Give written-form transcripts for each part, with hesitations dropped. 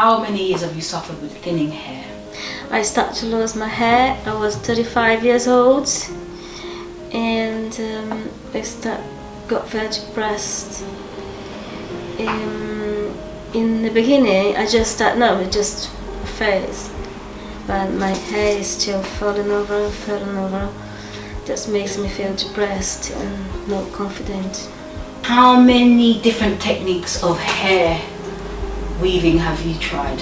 How many years have you suffered with thinning hair? I started to lose my hair. I was 35 years old, and got very depressed. In the beginning, I just thought, no, it's just a phase, but my hair is still falling over. Just makes me feel depressed and not confident. How many different techniques of hair weaving have you tried?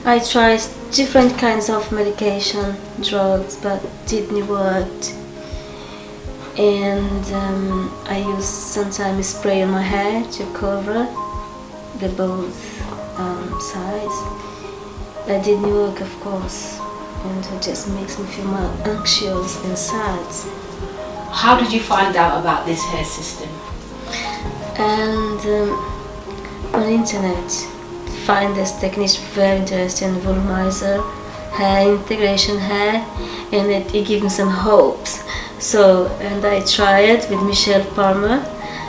I tried different kinds of medication, drugs, but didn't work. And I use sometimes spray on my hair to cover the both sides. That didn't work, of course, and it just makes me feel more anxious and sad. How did you find out about this hair system? And on internet, find this technique very interesting, volumizer, hair integration hair, and it gives me some hopes. So, and I tried it with Michelle Palmer.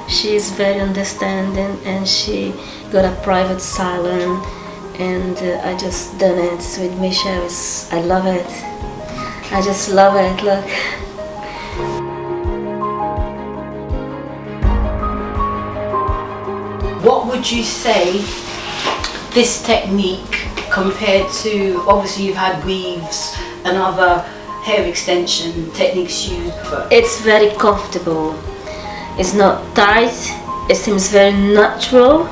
She is very understanding, and she got a private salon, and I just done it with Michelle. I love it. I just love it. Look. What would you say this technique compared to, obviously you've had weaves and other hair extension techniques used? It's very comfortable. It's not tight. It seems very natural,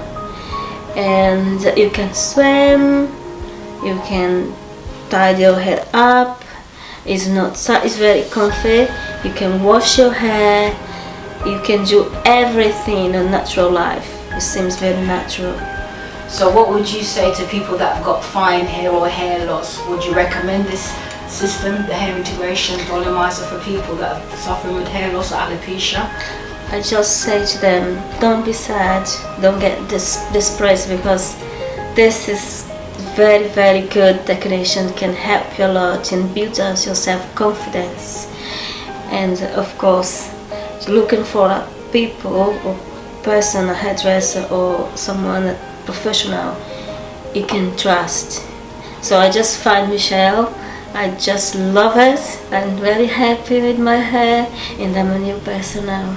and you can swim. You can tie your hair up. It's not. It's very comfy. You can wash your hair. You can do everything in a natural life. It seems very natural. So what would you say to people that have got fine hair or hair loss? Would you recommend this system, the hair integration volumizer, for people that are suffering with hair loss or alopecia? I just say to them, don't be sad, don't get depressed, because this is very, very good technique, can help you a lot and build us your self-confidence. And of course, looking for people or person, a hairdresser or someone professional you can trust. So I just find Michelle. I just love it. I'm very happy with my hair, and I'm a new person now.